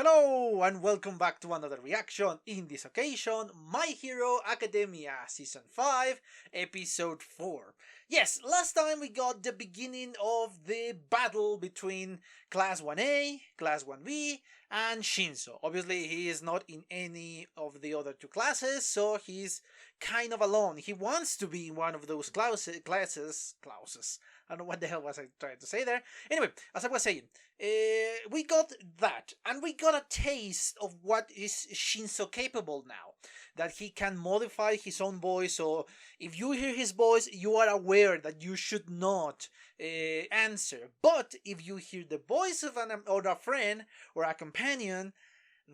Hello and welcome back to another reaction. In this occasion, My Hero Academia Season 5, Episode 4. Yes, last time we got the beginning of the battle between Class 1A, Class 1B, and Shinzo. Obviously, he is not in any of the other two classes, so he's kind of alone. He wants to be in one of those classes. I don't know what the hell was I trying to say there. Anyway, as I was saying, we got that, and we got a taste of what is Shinzo capable now. That he can modify his own voice, so if you hear his voice, you are aware that you should not answer. But if you hear the voice of a friend or a companion,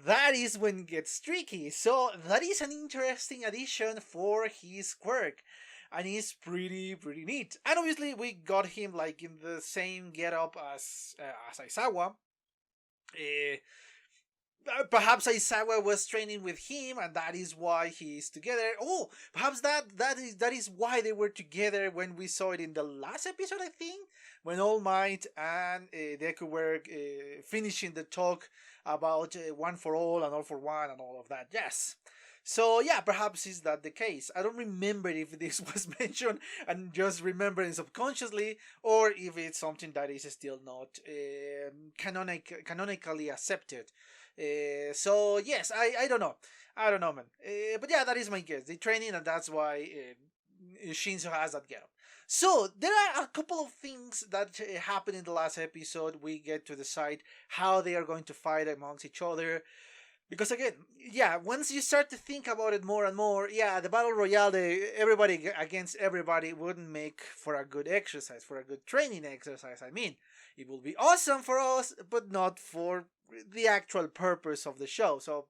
that is when it gets tricky. So that is an interesting addition for his quirk. And he's pretty neat. And obviously we got him like in the same getup as Aizawa. Perhaps Aizawa was training with him, and that is why he's together. Oh, perhaps that is why they were together when we saw it in the last episode, I think, when All Might and Deku were finishing the talk about one for all and all for one and all of that. Yes. So yeah, perhaps is that the case. I don't remember if this was mentioned and just remembering subconsciously, or if it's something that is still not canonically accepted. So yes, I don't know. I don't know, man. But yeah, that is my guess. The training, and that's why Shinzo has that getup. So there are a couple of things that happened in the last episode. We get to decide how they are going to fight amongst each other. Because again, yeah, once you start to think about it more and more, yeah, the battle royale, everybody against everybody wouldn't make for a good exercise, for a good training exercise. I mean, it will be awesome for us, but not for the actual purpose of the show. So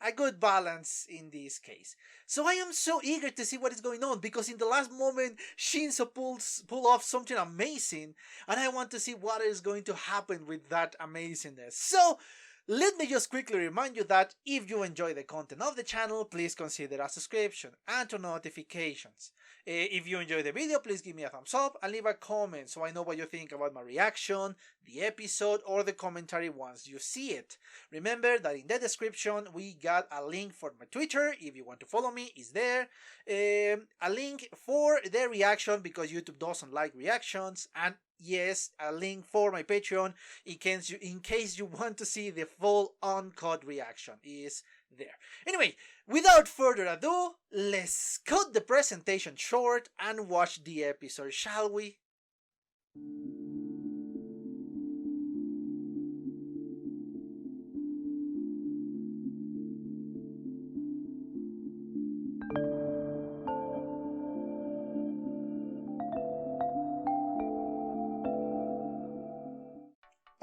a good balance in this case. So I am so eager to see what is going on, because in the last moment Shinzo pull off something amazing, and I want to see what is going to happen with that amazingness. So let me just quickly remind you that if you enjoy the content of the channel, please consider a subscription and turn notifications. If you enjoy the video, please give me a thumbs up and leave a comment so I know what you think about my reaction, the episode, or the commentary once you see it. Remember that in the description we got a link for my Twitter. If you want to follow me, is there. A link for the reaction, because YouTube doesn't like reactions, and yes, a link for my Patreon in case you want to see the full uncut reaction is there. Anyway, without further ado, let's cut the presentation short and watch the episode, shall we?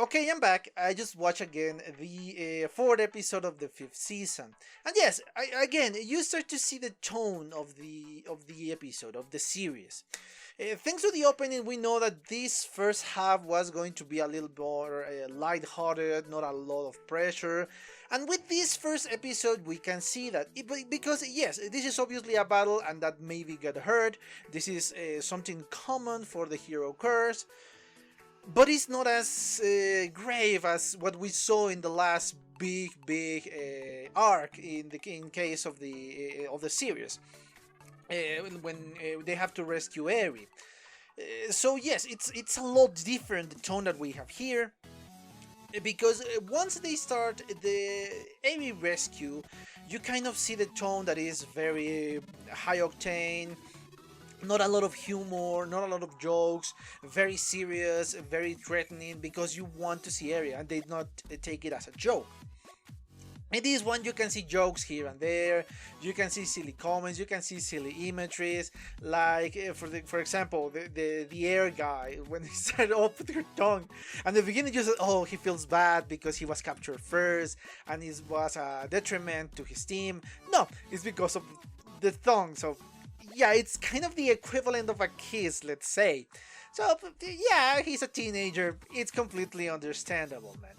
Okay, I'm back. I just watched again the fourth episode of the fifth season, and yes, again you start to see the tone of the episode of the series. Thanks to the opening, we know that this first half was going to be a little more light-hearted, not a lot of pressure. And with this first episode, we can see that because yes, this is obviously a battle, and that maybe get hurt. This is something common for the hero curse. But it's not as grave as what we saw in the last big arc in case of the series, when they have to rescue Eri. So yes, it's a lot different, the tone that we have here, because once they start the Eri rescue, you kind of see the tone that is very high octane. Not a lot of humor, not a lot of jokes, very serious, very threatening, because you want to see Eri and they not take it as a joke. In this one, you can see jokes here and there, you can see silly comments, you can see silly imageries, like for example, the air guy, when he started off with her tongue, and the beginning you said, oh, he feels bad because he was captured first, and it was a detriment to his team. No, it's because of the tongue, so yeah, it's kind of the equivalent of a kiss, let's say. So yeah, he's a teenager, it's completely understandable, man.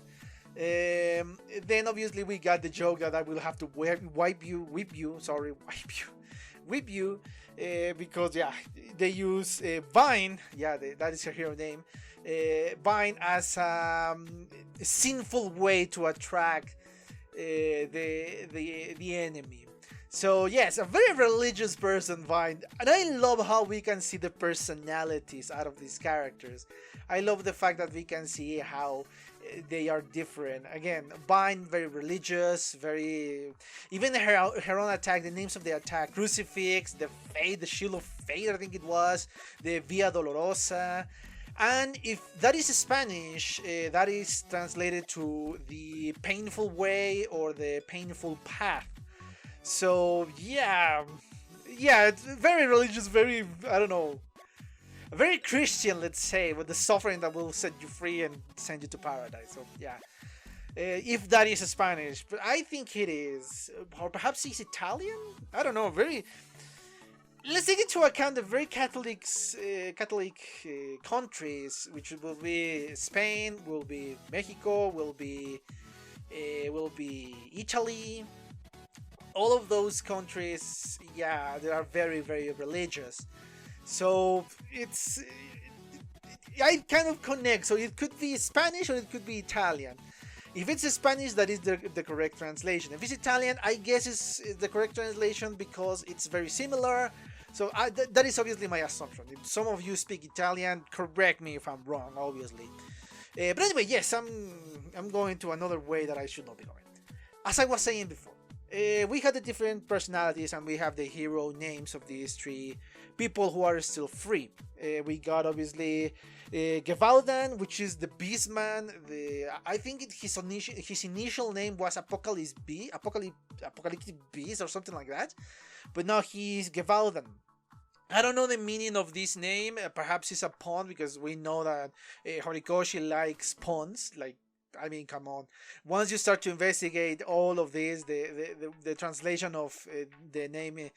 Then obviously we got the joke that I will have to whip you with you, because yeah, they use Vine, yeah, that is her hero name, Vine as a sinful way to attract the enemy. So yes, a very religious person, Vine, and I love how we can see the personalities out of these characters. I love the fact that we can see how they are different. Again, Vine, very religious, very, even her own attack, the names of the attack: Crucifix, the Fate, the Shield of Fate, I think it was, the Via Dolorosa. And if that is Spanish, that is translated to the painful way or the painful path. So yeah, it's very religious, very, I don't know, very Christian, let's say, with the suffering that will set you free and send you to paradise. So yeah, if that is Spanish, but I think it is, or perhaps it's Italian. I don't know. Very. Let's take into account the very Catholic countries, which will be Spain, will be Mexico, will be Italy. All of those countries, yeah, they are very, very religious. So it's, I kind of connect. So it could be Spanish or it could be Italian. If it's Spanish, that is the correct translation. If it's Italian, I guess it's the correct translation because it's very similar. So that is obviously my assumption. If some of you speak Italian, correct me if I'm wrong, obviously. But anyway, yes, I'm going to another way that I should not be going. As I was saying before, we had the different personalities and we have the hero names of these three people who are still free. We got obviously Gewaldan, which is the Beastman. I think his initial name was Apocalyptic Beast or something like that. But now he's Gewaldan. I don't know the meaning of this name. Perhaps it's a pun because we know that Horikoshi likes puns. Like, I mean, come on. Once you start to investigate all of this, the translation of the name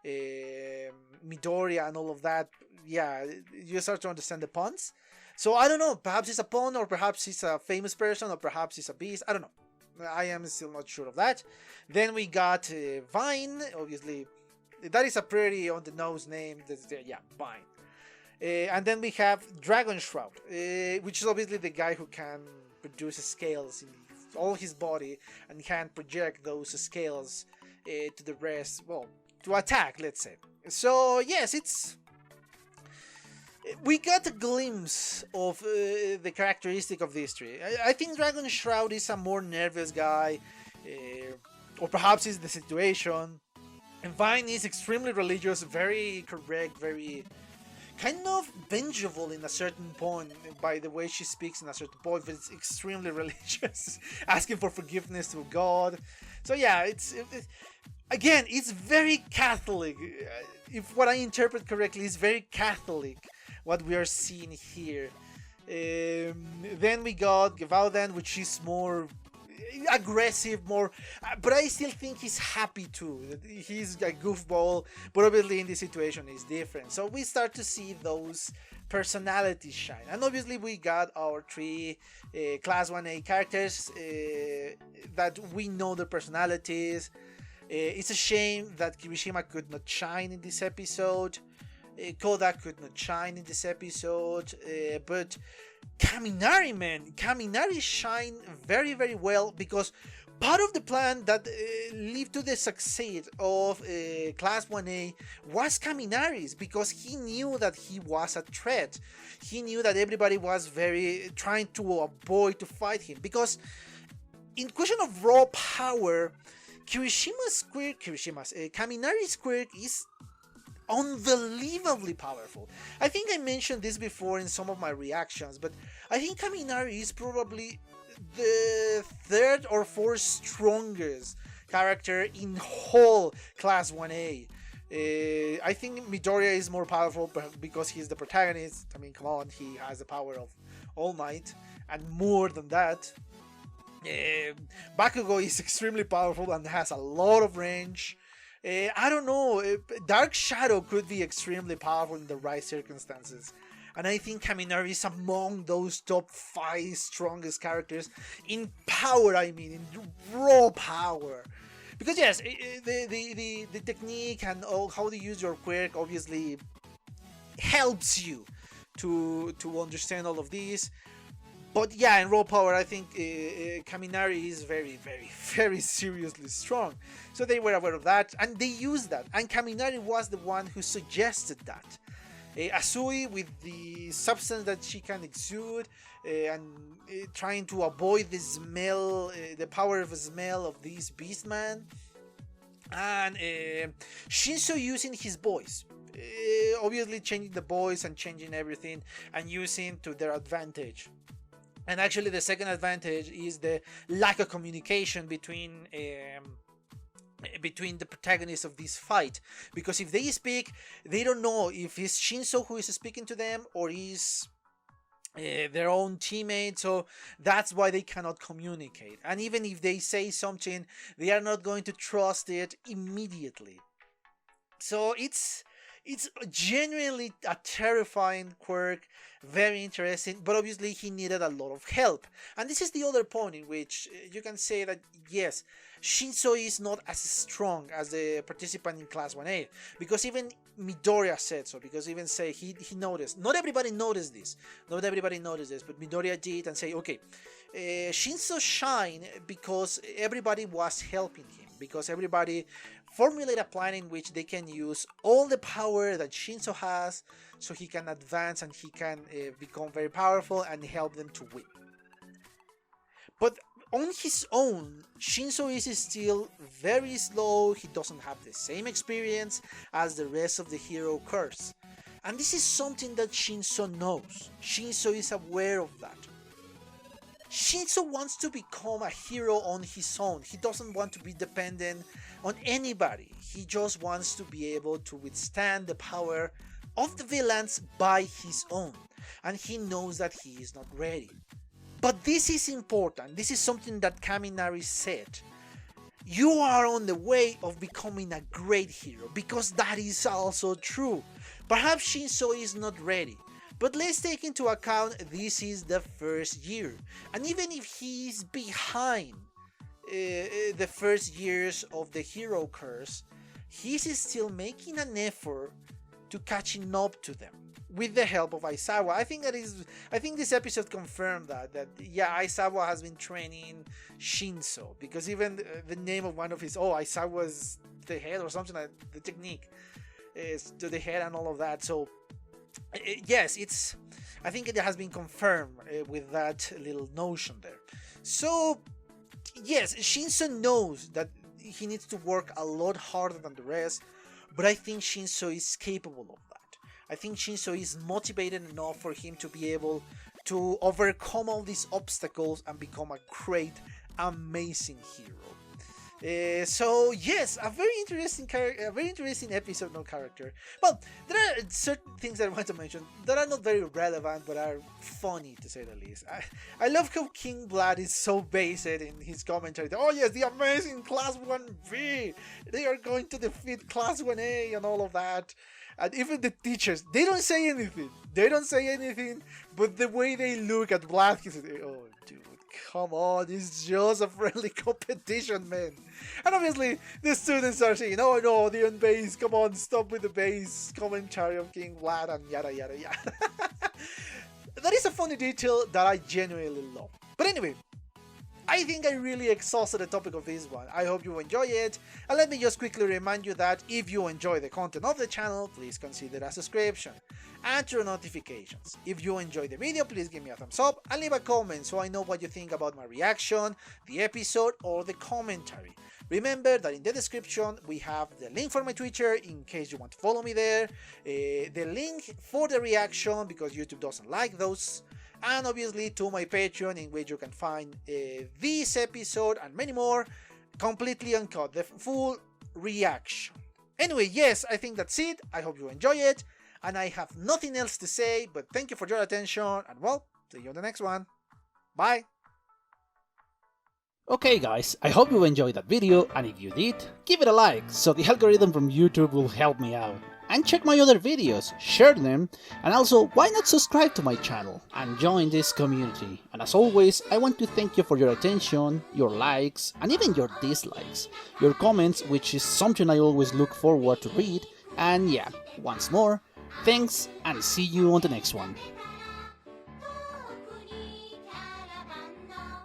Midoriya and all of that, yeah, you start to understand the puns. So I don't know. Perhaps it's a pun, or perhaps it's a famous person, or perhaps it's a beast. I don't know. I am still not sure of that. Then we got Vine, obviously. That is a pretty on the nose name. Yeah, Vine. And then we have Dragon Shroud, which is obviously the guy who can produce scales in all his body and can project those scales to the rest, well, to attack, let's say. So yes, we got a glimpse of the characteristic of these three. I think Dragon Shroud is a more nervous guy, or perhaps it's the situation. And Vine is extremely religious, very correct, very kind of bingeable in a certain point by the way she speaks in a certain point, but it's extremely religious, asking for forgiveness to God. So yeah, again, it's very Catholic. If what I interpret correctly, is very Catholic what we are seeing here. Then we got Gewaldan, which is more aggressive, more, but I still think he's happy too. He's a goofball, but obviously in this situation is different. So we start to see those personalities shine, and obviously we got our three class 1A characters that we know their personalities. It's a shame that Kirishima could not shine in this episode. Koda could not shine in this episode, but Kaminari, man, Kaminari shine very, very well, because part of the plan that led to the success of Class 1A was Kaminari's, because he knew that he was a threat. He knew that everybody was very trying to avoid to fight him, because in question of raw power, Kaminari's quirk is unbelievably powerful. I think I mentioned this before in some of my reactions, but I think Kaminari is probably the third or fourth strongest character in whole Class 1A. I think Midoriya is more powerful because he's the protagonist. I mean, come on, he has the power of All Might, and more than that. Bakugo is extremely powerful and has a lot of range. I don't know, Dark Shadow could be extremely powerful in the right circumstances. And I think Kaminari is among those top 5 strongest characters in power, I mean, in raw power. Because yes, the technique and how to use your quirk obviously helps you to understand all of these. But yeah, in raw power, I think Kaminari is very, very, very seriously strong. So they were aware of that, and they used that. And Kaminari was the one who suggested that. Asui, with the substance that she can exude, and trying to avoid the smell, the power of the smell of this beastman. And Shinso using his voice. Obviously changing the voice and changing everything and using to their advantage. And actually the second advantage is the lack of communication between the protagonists of this fight, because if they speak, they don't know if it's Shinso who is speaking to them or is their own teammate. So that's why they cannot communicate, and even if they say something, they are not going to trust it immediately. So it's genuinely a terrifying quirk, very interesting, but obviously he needed a lot of help. And this is the other point in which you can say that yes, Shinso is not as strong as the participant in Class 1A, because even Midoriya said so, because even say he noticed, not everybody noticed this, but Midoriya did and say, okay, Shinso shine because everybody was helping him, because everybody formulate a plan in which they can use all the power that Shinso has, so he can advance and he can become very powerful and help them to win. But on his own, Shinso is still very slow. He doesn't have the same experience as the rest of the hero curse. And this is something that Shinso knows. Shinso is aware of that. Shinso wants to become a hero on his own. He doesn't want to be dependent on anybody. He just wants to be able to withstand the power of the villains by his own. And he knows that he is not ready. But this is important. This is something that Kaminari said. You are on the way of becoming a great hero, because that is also true. Perhaps Shinso is not ready. But let's take into account this is the first year, and even if he is behind the first years of the hero curse, he's still making an effort to catching up to them with the help of Aizawa. I think this episode confirmed that yeah, Aizawa has been training Shinso, because even the name of one of his Aizawa's the head or something like the technique is to the head and all of that. So yes, I think it has been confirmed with that little notion there. So yes, Shinso knows that he needs to work a lot harder than the rest, but I think Shinso is capable of that. I think Shinso is motivated enough for him to be able to overcome all these obstacles and become a great, amazing hero. So yes, a very interesting episode, no character. Well, there are certain things that I want to mention that are not very relevant, but are funny to say the least. I love how King Vlad is so based in his commentary. Oh yes, the amazing Class 1B! They are going to defeat Class 1A and all of that. And even the teachers, they don't say anything. But the way they look at Vlad, he says, oh dude, come on, it's just a friendly competition, man. And obviously, the students are saying, oh no, the base, come on, stop with the base commentary of King Vlad and yada yada yada. That is a funny detail that I genuinely love. But anyway, I think I really exhausted the topic of this one. I hope you enjoy it, and let me just quickly remind you that if you enjoy the content of the channel, please consider a subscription and turn notifications. If you enjoy the video, please give me a thumbs up and leave a comment so I know what you think about my reaction, the episode, or the commentary. Remember that in the description we have the link for my Twitter in case you want to follow me there, the link for the reaction because YouTube doesn't like those, and obviously to my Patreon in which you can find this episode and many more completely uncut, the full reaction. Anyway, yes, I think that's it. I hope you enjoy it, and I have nothing else to say, but thank you for your attention, and well, see you on the next one. Bye! Okay guys, I hope you enjoyed that video, and if you did, give it a like, so the algorithm from YouTube will help me out. and check my other videos, share them, and also why not subscribe to my channel and join this community. And as always, I want to thank you for your attention, your likes, and even your dislikes, your comments, which is something I always look forward to read. And yeah, once more, thanks and see you on the next one.